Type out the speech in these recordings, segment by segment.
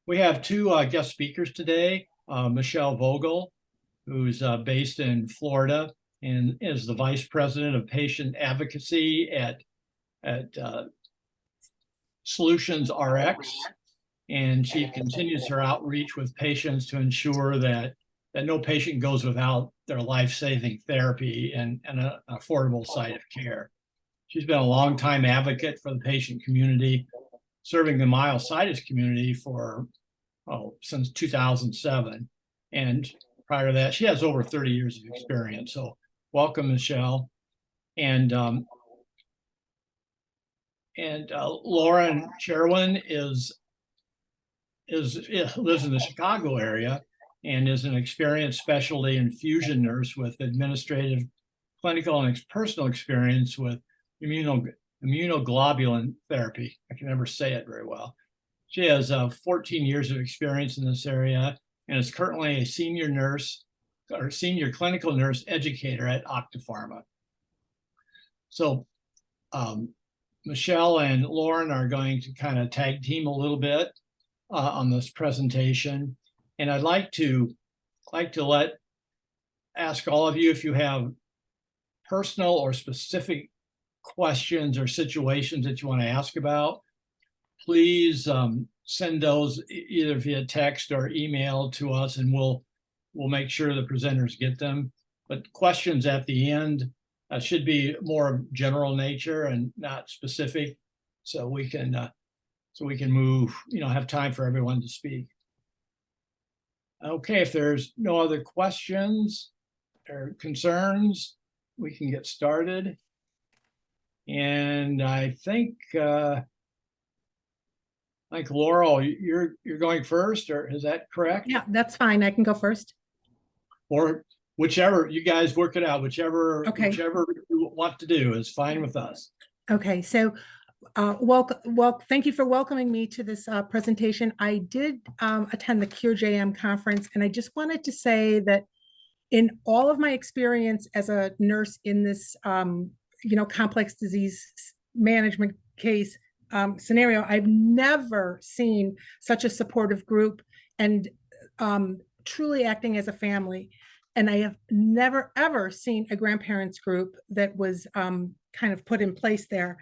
We have two guest speakers today. Michelle Vogel, who's based in Florida and is the Vice President of Patient Advocacy at Solutions RX. And she continues her outreach with patients to ensure that no patient goes without their life-saving therapy and an affordable site of care. She's been a longtime advocate for the patient community, serving the myositis community for since 2007. And prior to that, she has over 30 years of experience. So welcome, Michelle. And Laurel Cherwin lives in the Chicago area and is an experienced specialty infusion nurse with administrative, clinical, and personal experience with immunoglobulin therapy. I can never say it very well. She has 14 years of experience in this area and is currently a senior clinical nurse educator at Octapharma. So Michelle and Lauren are going to kind of tag team a little bit on this presentation. And I'd like to ask all of you if you have personal or specific questions or situations that you want to ask about. Please send those either via text or email to us, and we'll make sure the presenters get them. But questions at the end should be more general nature and not specific, so we can move. Have time for everyone to speak. Okay, if there's no other questions or concerns, we can get started. And I think. Like Laurel, you're going first, or is that correct? Yeah, that's fine. I can go first. Or whichever, you guys work it out. Whichever you want to do is fine with us. Okay, so thank you for welcoming me to this presentation. I did attend the CureJM conference, and I just wanted to say that in all of my experience as a nurse in this complex disease management case, scenario, I've never seen such a supportive group and truly acting as a family. And I have never, ever seen a grandparents group that was kind of put in place there.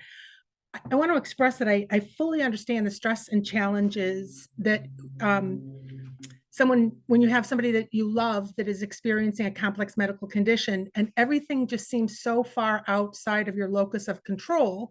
I want to express that I fully understand the stress and challenges that when you have somebody that you love that is experiencing a complex medical condition and everything just seems so far outside of your locus of control.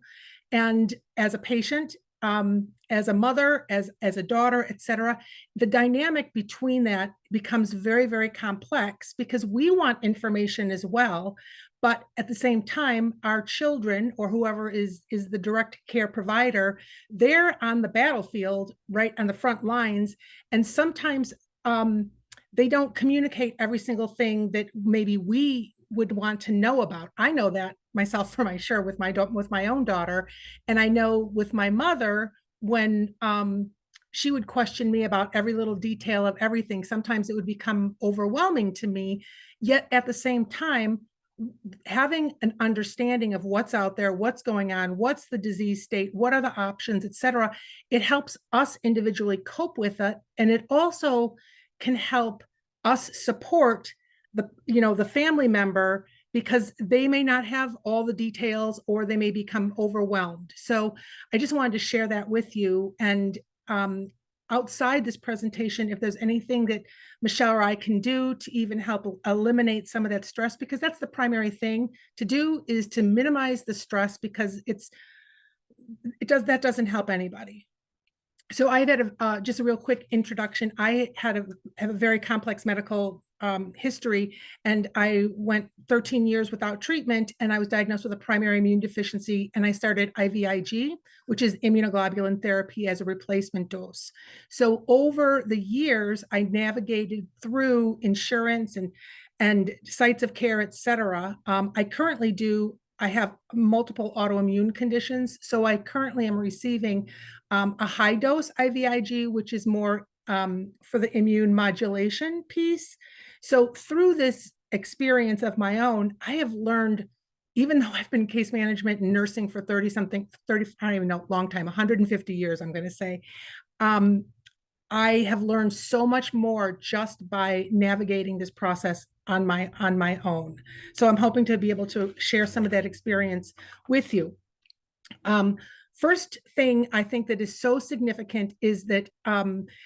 And as a patient, as a mother, as a daughter, et cetera, the dynamic between that becomes very, very complex because we want information as well. But at the same time, our children or whoever is the direct care provider, they're on the battlefield, right on the front lines. And sometimes they don't communicate every single thing that maybe we would want to know about. I know that myself from with my own daughter, and I know with my mother when she would question me about every little detail of everything. Sometimes it would become overwhelming to me. Yet at the same time, having an understanding of what's out there, what's going on, what's the disease state, what are the options, et cetera, it helps us individually cope with it, and it also can help us support the family member because they may not have all the details or they may become overwhelmed. So I just wanted to share that with you. And outside this presentation, if there's anything that Michelle or I can do to even help eliminate some of that stress, because that's the primary thing to do, is to minimize the stress, because that doesn't help anybody. So I had just a real quick introduction. I have a very complex medical history, and I went 13 years without treatment, and I was diagnosed with a primary immune deficiency, and I started IVIG, which is immunoglobulin therapy as a replacement dose. So over the years, I navigated through insurance and sites of care, et cetera. I have multiple autoimmune conditions. So I currently am receiving a high dose IVIG, which is more for the immune modulation piece. So through this experience of my own, I have learned, even though I've been case management and nursing for 30 something, 30, I don't even know, long time, 150 years, I'm going to say, I have learned so much more just by navigating this process on my own. So I'm hoping to be able to share some of that experience with you. First thing I think that is so significant is that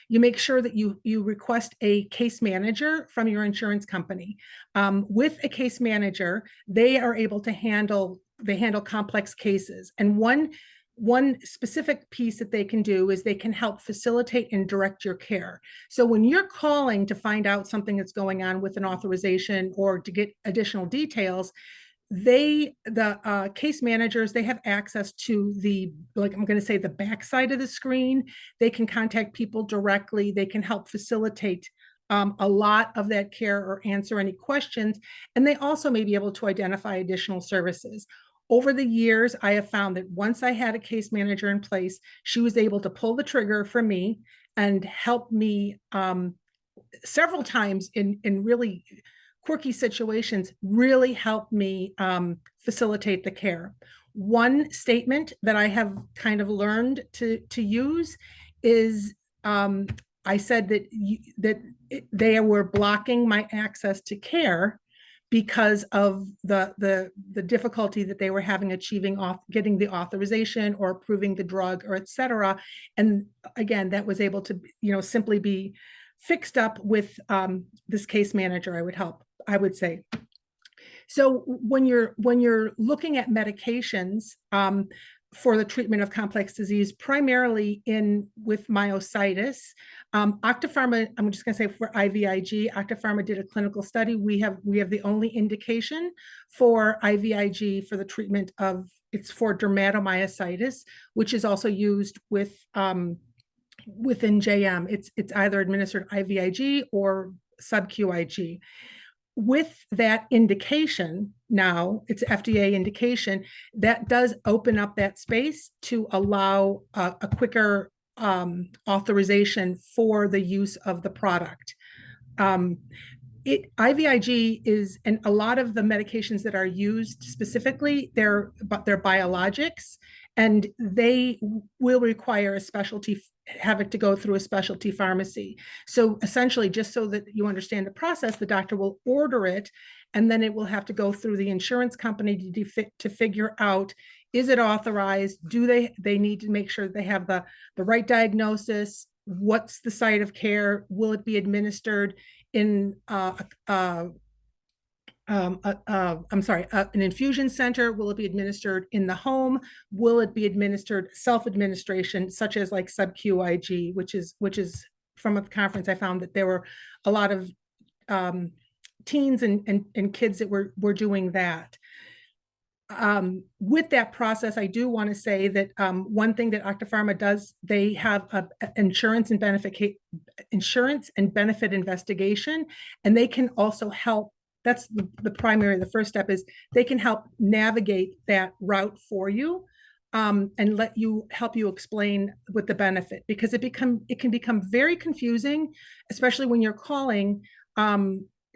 you make sure that you request a case manager from your insurance company. With a case manager, they are able to handle complex cases. And one specific piece that they can do is they can help facilitate and direct your care. So when you're calling to find out something that's going on with an authorization or to get additional details, the case managers, they have access to the, like I'm going to say, the backside of the screen. They can contact people directly. They can help facilitate a lot of that care or answer any questions. And they also may be able to identify additional services. Over the years, I have found that once I had a case manager in place, she was able to pull the trigger for me and help me several times in really quirky situations, really help me facilitate the care. One statement that I have kind of learned to use is I said that they were blocking my access to care because of the difficulty that they were having achieving getting the authorization or approving the drug or et cetera. And again, that was able to, simply be fixed up with this case manager, I would say. So when you're looking at medications for the treatment of complex disease, primarily with myositis, Octapharma, I'm just going to say for IVIG, Octapharma did a clinical study. We have the only indication for IVIG for the treatment of, it's for dermatomyositis, which is also used within JM. It's either administered IVIG or sub-Q IG. With that indication, now it's FDA indication, that does open up that space to allow a quicker authorization for the use of the product. IVIG is, and a lot of the medications that are used specifically, they're biologics, and they will require have it to go through a specialty pharmacy. So essentially, just so that you understand the process, the doctor will order it, and then it will have to go through the insurance company to figure out, is it authorized? Do they need to make sure they have the right diagnosis? What's the site of care? Will it be administered in an infusion center? Will it be administered in the home? Will it be administered self-administration, such as like sub-Q IG, which is from a conference I found that there were a lot of teens and kids that were doing that. With that process, I do want to say that one thing that Octapharma does, they have a insurance and benefit investigation, and they can also help. That's the first step is they can help navigate that route for you and help you explain what the benefit, because it can become very confusing, especially when you're calling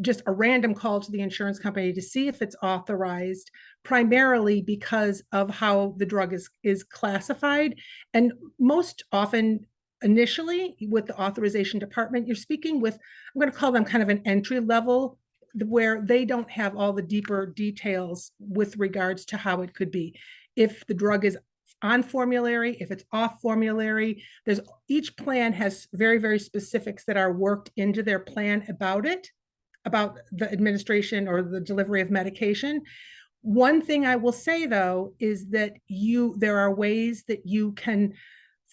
just a random call to the insurance company to see if it's authorized, primarily because of how the drug is classified. And most often, initially with the authorization department, you're speaking with, I'm going to call them kind of an entry level, where they don't have all the deeper details with regards to how it could be. If the drug is on formulary, if it's off formulary, each plan has very, very specifics that are worked into their plan about the administration or the delivery of medication. One thing I will say, though, is that there are ways that you can,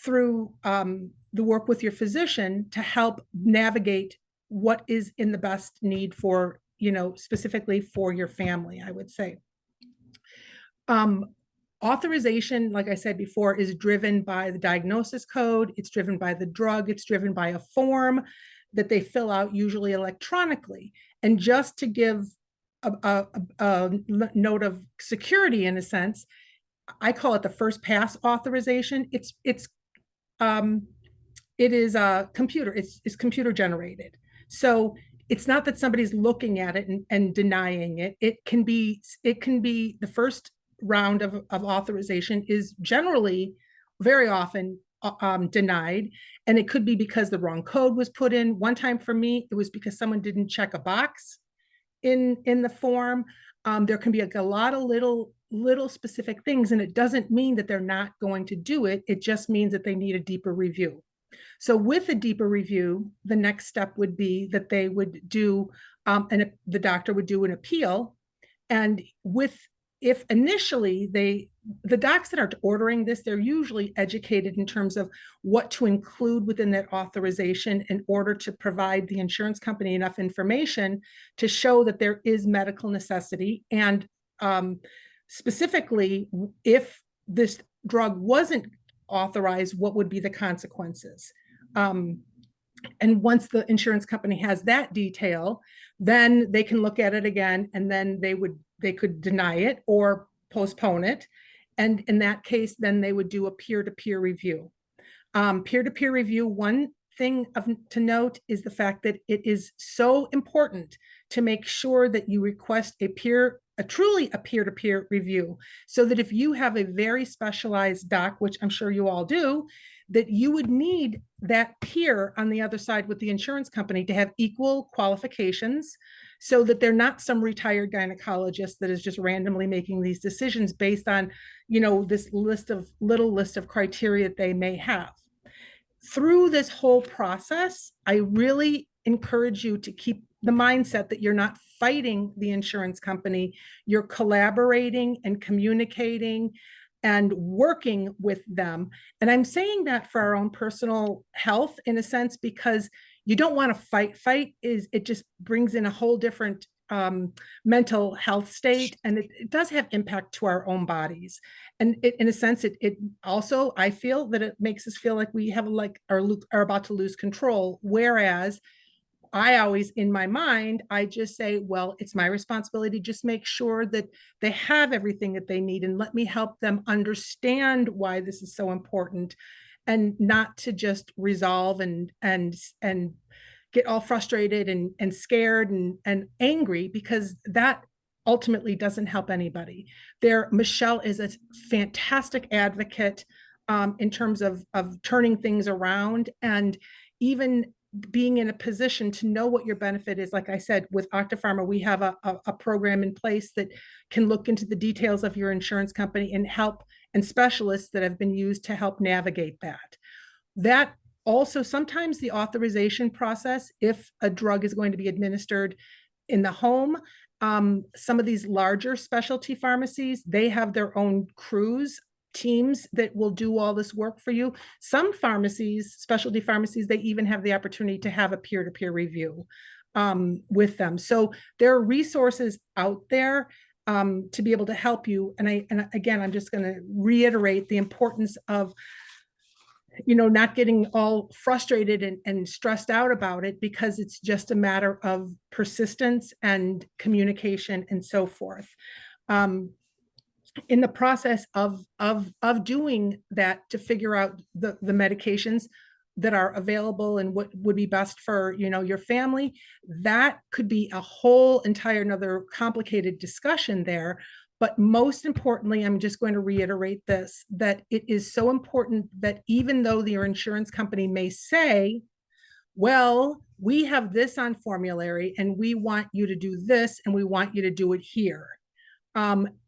through the work with your physician, to help navigate what is in the best need for, specifically for your family, I would say. Authorization, like I said before, is driven by the diagnosis code. It's driven by the drug. It's driven by a form that they fill out, usually electronically. And just to give a note of security, in a sense, I call it the first pass authorization. It is a computer. It's computer generated. So it's not that somebody's looking at it and denying it. It can be the first round of authorization is generally, very often, denied. And it could be because the wrong code was put in. One time for me, it was because someone didn't check a box in the form. There can be a lot of little specific things, and it doesn't mean that they're not going to do it. It just means that they need a deeper review. So with a deeper review, the next step would be that they would do, and the doctor would do an appeal. And if initially the docs that are ordering this, they're usually educated in terms of what to include within that authorization in order to provide the insurance company enough information to show that there is medical necessity. And specifically, if this drug wasn't authorized, what would be the consequences? And once the insurance company has that detail, then they can look at it again, and then they could deny it or postpone it. And in that case, then they would do a peer-to-peer review. Peer-to-peer review, one thing to note is the fact that it is so important to make sure that you request truly a peer-to-peer review, so that if you have a very specialized doc, which I'm sure you all do, that you would need that peer on the other side with the insurance company to have equal qualifications, so that they're not some retired gynecologist that is just randomly making these decisions based on, this little list of criteria they may have. Through this whole process, I really encourage you to keep the mindset that you're not fighting the insurance company, you're collaborating and communicating and working with them. And I'm saying that for our own personal health, in a sense, because you don't want to fight. It just brings in a whole different mental health state, and it does have impact to our own bodies. And in a sense, it also, I feel that it makes us feel like we have are about to lose control. Whereas I always, in my mind, I just say, well, it's my responsibility to just make sure that they have everything that they need, and let me help them understand why this is so important, and not to just resolve and get all frustrated and scared and angry, because that ultimately doesn't help anybody. Michelle is a fantastic advocate in terms of turning things around, and even being in a position to know what your benefit is. Like I said, with Octapharma, we have a program in place that can look into the details of your insurance company and help, and specialists that have been used to help navigate that. That also, sometimes the authorization process, if a drug is going to be administered in the home, some of these larger specialty pharmacies, they have their own crews, teams that will do all this work for you. Some pharmacies, specialty pharmacies, they even have the opportunity to have a peer-to-peer review with them. So there are resources out there to be able to help you. And again, I'm just going to reiterate the importance of not getting all frustrated and stressed out about it, because it's just a matter of persistence and communication and so forth. In the process of doing that, to figure out the medications that are available and what would be best for your family, that could be a whole entire another complicated discussion there. But most importantly, I'm just going to reiterate this, that it is so important that even though your insurance company may say, well, we have this on formulary and we want you to do this and we want you to do it here.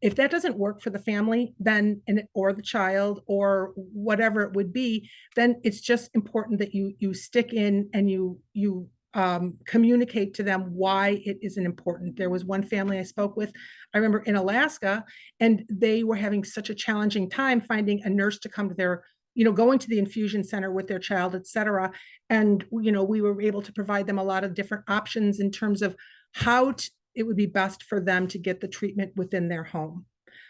If that doesn't work for the family, then, or the child, or whatever it would be, then it's just important that you stick in and you communicate to them why it isn't important. There was one family I spoke with, I remember, in Alaska, and they were having such a challenging time finding a nurse to come to their, going to the infusion center with their child, et cetera. And, we were able to provide them a lot of different options in terms of how it would be best for them to get the treatment within their home.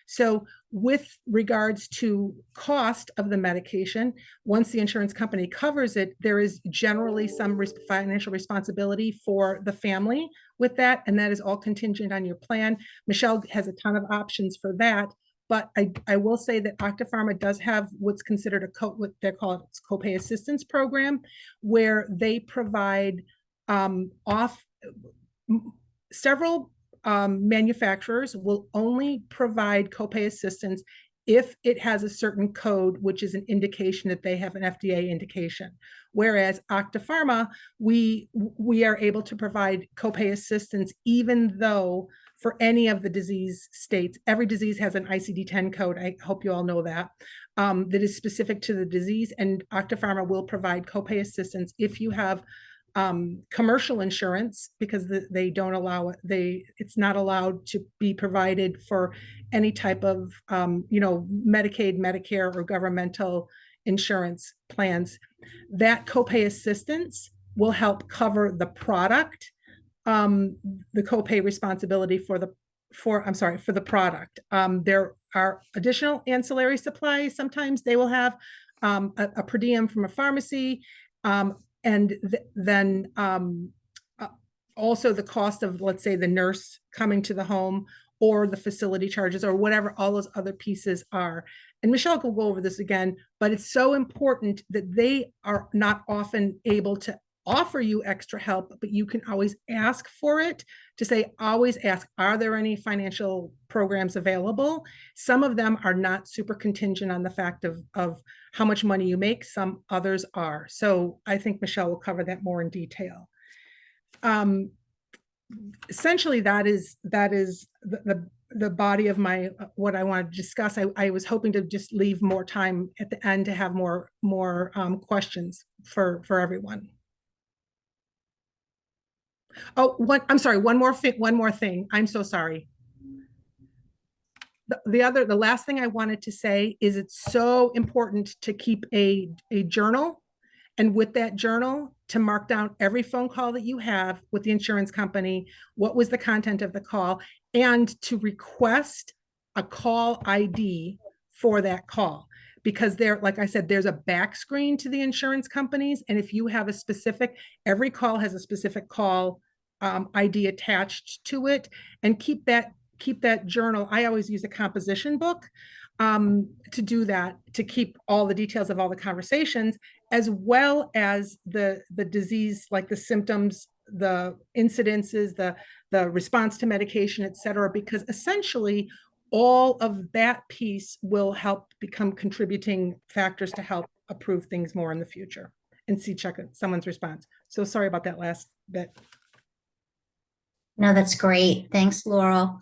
So with regards to cost of the medication, once the insurance company covers it, there is generally some financial responsibility for the family with that, and that is all contingent on your plan. Michelle has a ton of options for that, but I will say that Octapharma does have what's considered what they call it copay assistance program, where they provide several manufacturers will only provide copay assistance if it has a certain code, which is an indication that they have an FDA indication. Whereas Octapharma, we are able to provide copay assistance, even though for any of the disease states, every disease has an ICD-10 code. I hope you all know that, that is specific to the disease. And Octapharma will provide copay assistance if you have commercial insurance, because they don't allow it. It's not allowed to be provided for any type of, Medicaid, Medicare, or governmental insurance plans. That copay assistance will help cover the product, the copay responsibility for the product. There are additional ancillary supplies. Sometimes they will have a per diem from a pharmacy, then also the cost of, let's say, the nurse coming to the home, or the facility charges, or whatever all those other pieces are. And Michelle will go over this again, but it's so important that they are not often able to offer you extra help, but you can always ask for it. To say, always ask, are there any financial programs available? Some of them are not super contingent on the fact of how much money you make. Some others are. So I think Michelle will cover that more in detail. Essentially, that is the body of my what I want to discuss. I was hoping to just leave more time at the end to have more questions for everyone. Oh, I'm sorry. One more thing. I'm so sorry. The last thing I wanted to say is it's so important to keep a journal, and with that journal to mark down every phone call that you have with the insurance company, what was the content of the call, and to request a call ID for that call. Because like I said, there's a back screen to the insurance companies. And if you have every call has a specific call ID attached to it, and keep that journal. I always use a composition book to do that, to keep all the details of all the conversations, as well as the disease, like the symptoms, the incidences, the response to medication, et cetera, because essentially all of that piece will help become contributing factors to help approve things more in the future and check someone's response. So sorry about that last bit. No, that's great. Thanks, Laurel.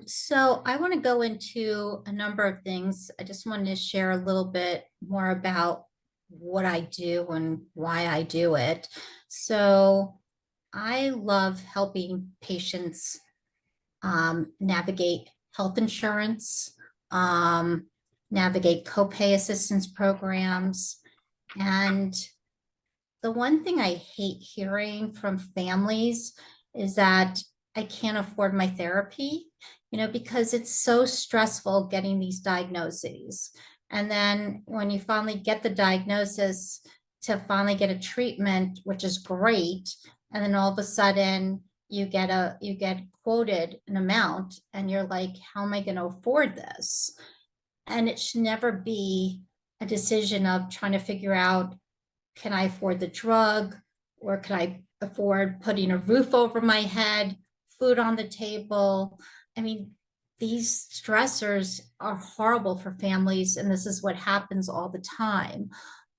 So I want to go into a number of things. I just wanted to share a little bit more about what I do and why I do it. So I love helping patients navigate health insurance, navigate copay assistance programs. And the one thing I hate hearing from families is that I can't afford my therapy, because it's so stressful getting these diagnoses. And then when you finally get the diagnosis, to finally get a treatment, which is great, and then all of a sudden you get quoted an amount, and you're like, how am I going to afford this? And it should never be a decision of trying to figure out, can I afford the drug, or can I afford putting a roof over my head, food on the table? I mean, these stressors are horrible for families, and this is what happens all the time.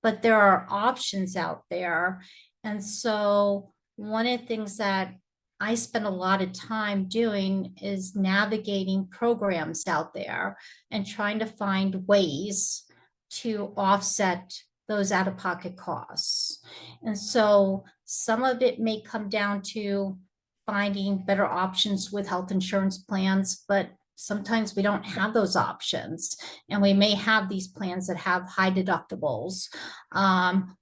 But there are options out there. And so one of the things that I spend a lot of time doing is navigating programs out there and trying to find ways to offset those out-of-pocket costs. And so some of it may come down to finding better options with health insurance plans, but sometimes we don't have those options. And we may have these plans that have high deductibles,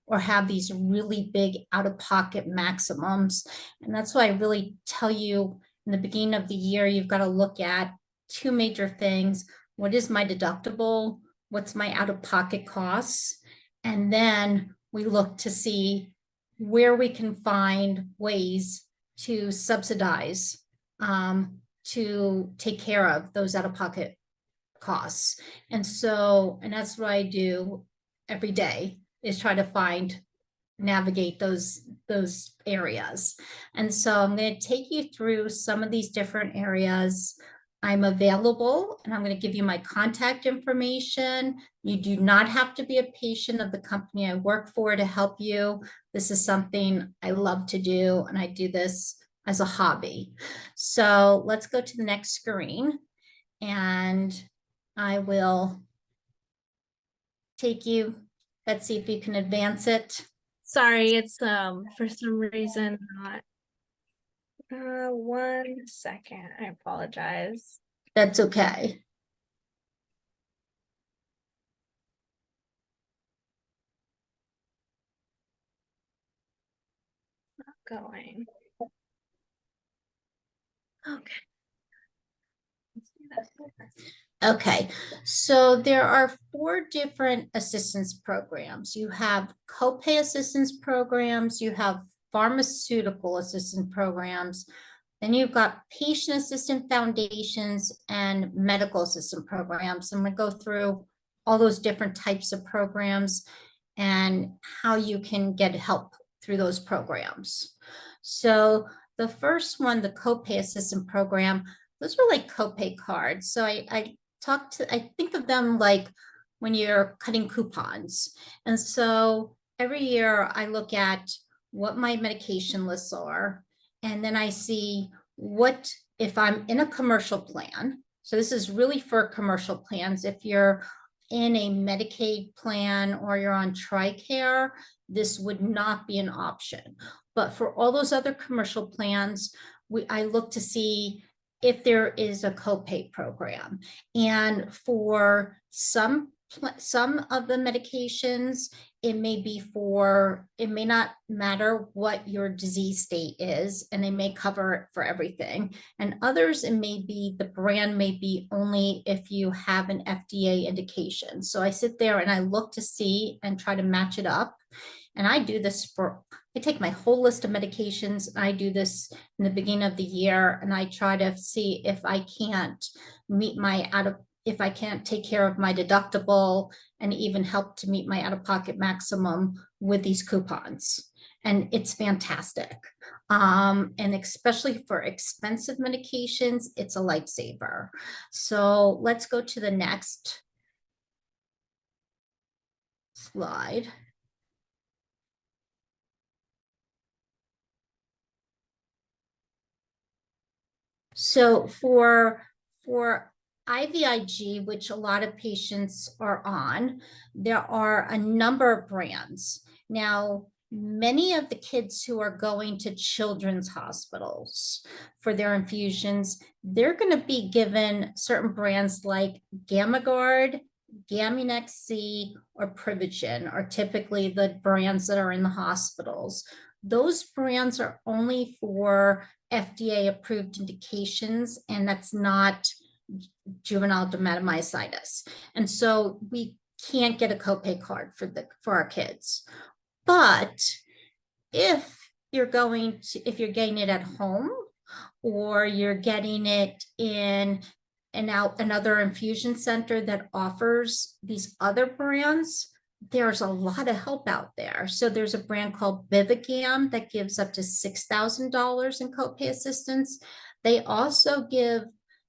or have these really big out-of-pocket maximums. And that's why I really tell you in the beginning of the year, you've got to look at two major things. What is my deductible? What's my out-of-pocket costs? And then we look to see where we can find ways to subsidize, to take care of those out-of-pocket costs. And that's what I do every day, is try to navigate those areas. And so I'm going to take you through some of these different areas. I'm available, and I'm going to give you my contact information. You do not have to be a patient of the company I work for to help you. This is something I love to do, and I do this as a hobby. So let's go to the next screen, and I will take you. Let's see if you can advance it. Sorry, it's for some reason not. 1 second. I apologize. That's okay. Not going. Okay. Let's do that. Okay, so there are 4 different assistance programs. You have copay assistance programs, you have pharmaceutical assistance programs, then you've got patient assistant foundations and medical assistant programs. I'm going to go through all those different types of programs and how you can get help through those programs. So the first one, the copay assistant program, those are like copay cards. So I think of them like when you're cutting coupons. And so every year I look at what my medication lists are, and then I see what, if I'm in a commercial plan. So this is really for commercial plans. If you're in a Medicaid plan or you're on TRICARE, this would not be an option. But for all those other commercial plans, I look to see if there is a copay program. And for some of the medications, it may not matter what your disease state is, and they may cover it for everything. And others, the brand may be only if you have an FDA indication. So I sit there and I look to see and try to match it up. And I do this I take my whole list of medications. I do this in the beginning of the year, and I try to see if I can't if I can't take care of my deductible and even help to meet my out-of-pocket maximum with these coupons. And it's fantastic. And especially for expensive medications, it's a lifesaver. So let's go to the next slide. So for IVIG, which a lot of patients are on, there are a number of brands. Now, many of the kids who are going to children's hospitals for their infusions, they're going to be given certain brands like GammaGuard, Gamunex C, or Privigen are typically the brands that are in the hospitals. Those brands are only for FDA approved indications, and that's not juvenile dermatomyositis. And so we can't get a copay card for our kids. But if you're getting it at home, or you're getting it in another infusion center that offers these other brands, there's a lot of help out there. So there's a brand called Bivigam that gives up to $6,000 in copay assistance. They also give,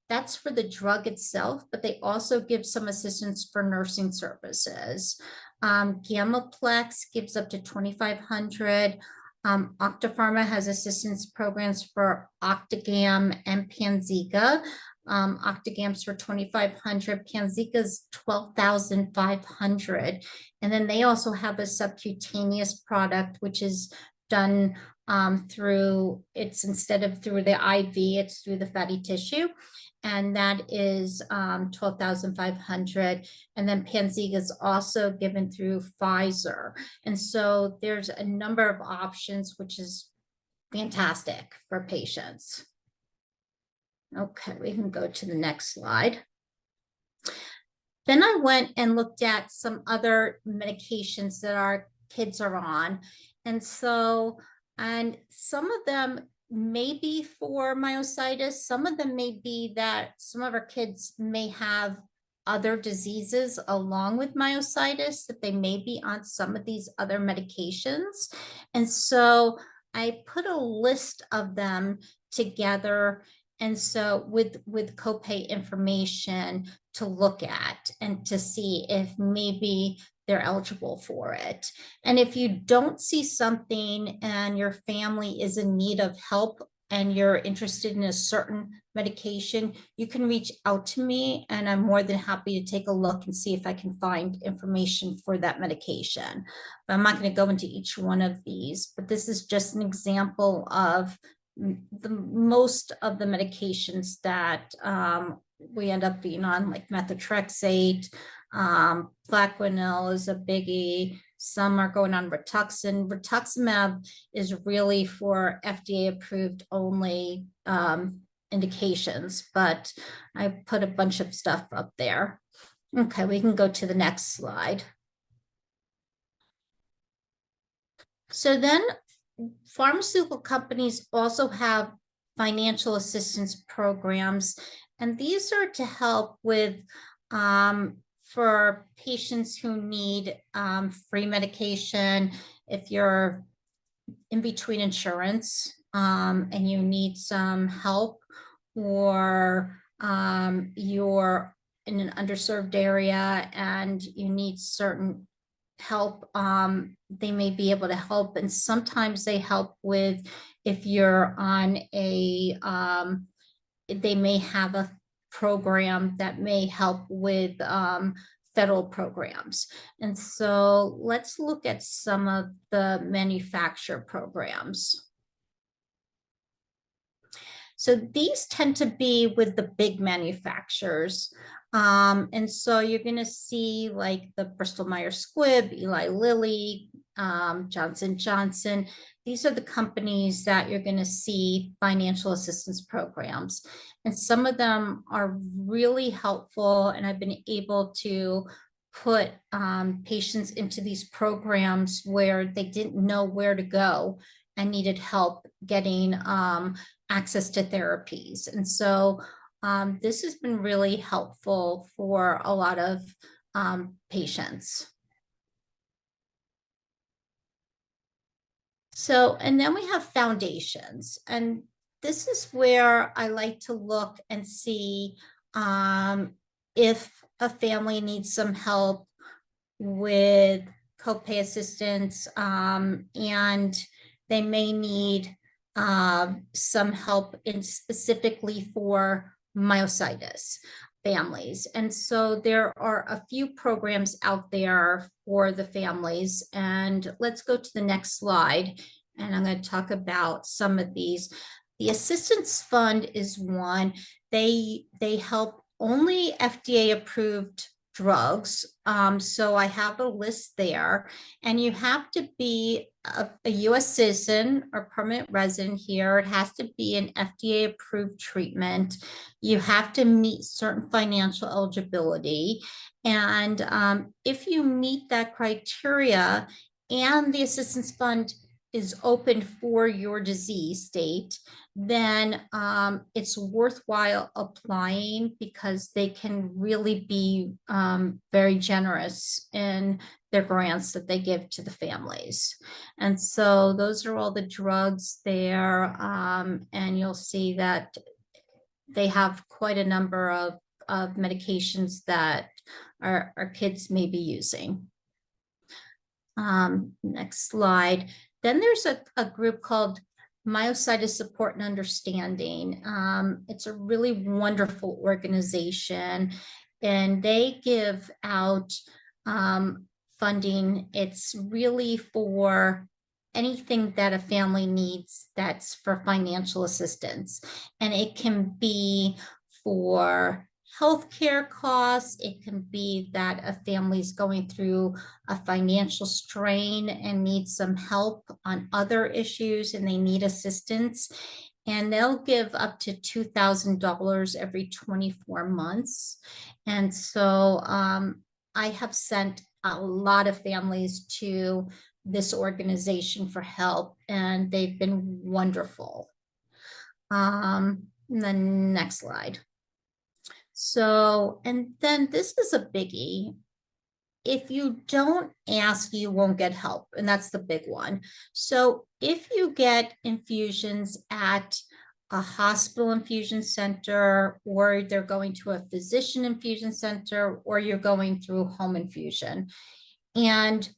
that's for the drug itself, but they also give some assistance for nursing services. Gamaplex gives up to $2,500. Octapharma has assistance programs for Octagam and Panziga. Octagam's for $2,500, Panziga's $12,500. And then they also have a subcutaneous product, which is done instead of through the IV, it's through the fatty tissue. And that is $12,500. And then Panziga is also given through Pfizer. And so there's a number of options, which is fantastic for patients. Okay, we can go to the next slide. Then I went and looked at some other medications that our kids are on. And some of them may be for myositis. Some of them may be that some of our kids may have other diseases along with myositis, that they may be on some of these other medications. And so I put a list of them together, And so with copay information to look at and to see if maybe they're eligible for it. And if you don't see something and your family is in need of help and you're interested in a certain medication, you can reach out to me and I'm more than happy to take a look and see if I can find information for that medication. But I'm not going to go into each one of these, but this is just an example of the most of the medications that we end up being on, like methotrexate, Plaquenil is a biggie. Some are going on Rituxan. Rituximab is really for FDA approved only indications, but I put a bunch of stuff up there. Okay, we can go to the next slide. So then pharmaceutical companies also have financial assistance programs, and these are to help with for patients who need free medication. If you're in between insurance and you need some help, or you're in an underserved area and you need certain help, they may be able to help. And sometimes they help with, if you're on a they may have a program that may help with federal programs. And so let's look at some of the manufacturer programs. So these tend to be with the big manufacturers. And so you're going to see like the Bristol Myers Squibb, Eli Lilly, Johnson Johnson. These are the companies that you're going to see financial assistance programs. And some of them are really helpful. And I've been able to put patients into these programs where they didn't know where to go and needed help getting access to therapies. And so this has been really helpful for a lot of patients. So, and then we have foundations, and this is where I like to look and see if a family needs some help with copay assistance, and they may need some help in specifically for myositis families. And so there are a few programs out there for the families. And let's go to the next slide. And I'm going to talk about some of these. The Assistance Fund is one. They help only FDA approved drugs. So I have a list there, and you have to be a US citizen or permanent resident here. It has to be an FDA approved treatment. You have to meet certain financial eligibility. And if you meet that criteria and the assistance fund is open for your disease state, then it's worthwhile applying, because they can really be very generous in their grants that they give to the families. And so those are all the drugs there. And you'll see that they have quite a number of medications that our kids may be using. Next slide. Then there's a group called Myositis Support and Understanding. It's a really wonderful organization, and they give out funding. It's really for anything that a family needs that's for financial assistance. And it can be for healthcare costs. It can be that a family's going through a financial strain and needs some help on other issues and they need assistance. And they'll give up to $2,000 every 24 months. And so I have sent a lot of families to this organization for help, and they've been wonderful. The next slide. So, and then this is a biggie. If you don't ask, you won't get help. And that's the big one. So if you get infusions at a hospital infusion center, or they're going to a physician infusion center, or you're going through home infusion. And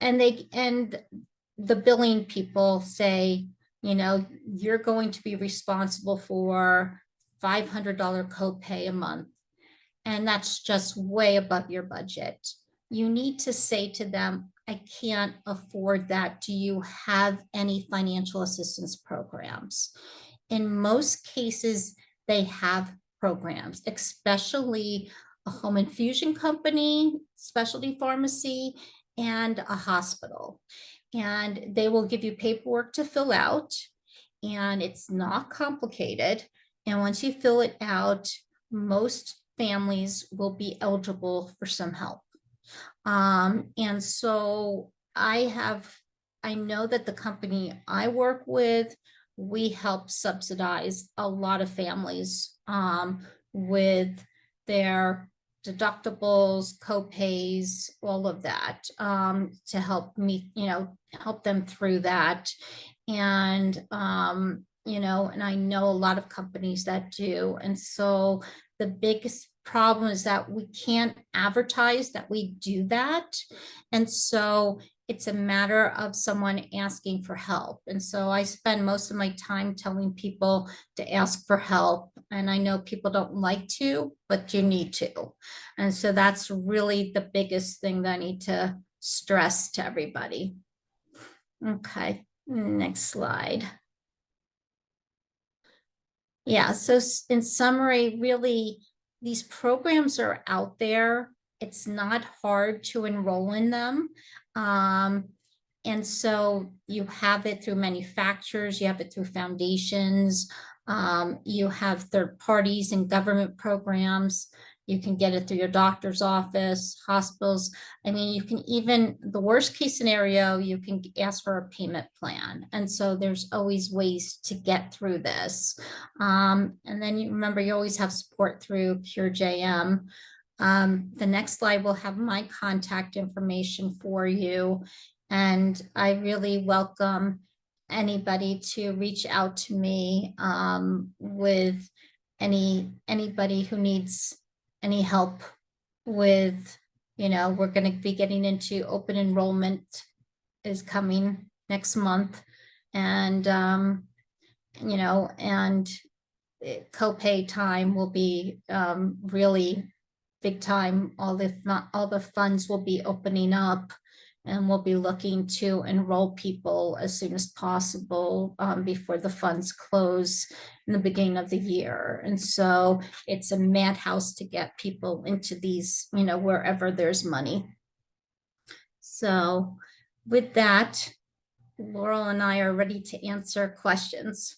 the billing people say, you know, you're going to be responsible for $500 copay a month. And that's just way above your budget. You need to say to them, I can't afford that. Do you have any financial assistance programs? In most cases, they have programs, especially a home infusion company, specialty pharmacy, and a hospital. And they will give you paperwork to fill out, and it's not complicated. And once you fill it out, most families will be eligible for some help. And so I know that the company I work with, we help subsidize a lot of families with their deductibles, co-pays, all of that, to help me, help them through that. And, and I know a lot of companies that do. And so the biggest problem is that we can't advertise that we do that. And so it's a matter of someone asking for help. And so I spend most of my time telling people to ask for help. And I know people don't like to, but you need to. And so that's really the biggest thing that I need to stress to everybody. Okay, next slide. Yeah, so in summary, really, these programs are out there. It's not hard to enroll in them. And so you have it through manufacturers, you have it through foundations, you have third parties and government programs. You can get it through your doctor's office, hospitals. I mean, you can even, the worst case scenario, you can ask for a payment plan. And so there's always ways to get through this. And then you remember, you always have support through CureJM. The next slide will have my contact information for you. And I really welcome anybody to reach out to me with anybody who needs any help with, we're going to be getting into open enrollment is coming next month. And, and copay time will be really big time. All the funds will be opening up, and we'll be looking to enroll people as soon as possible before the funds close in the beginning of the year. And so it's a madhouse to get people into these, wherever there's money. So with that, Laurel and I are ready to answer questions.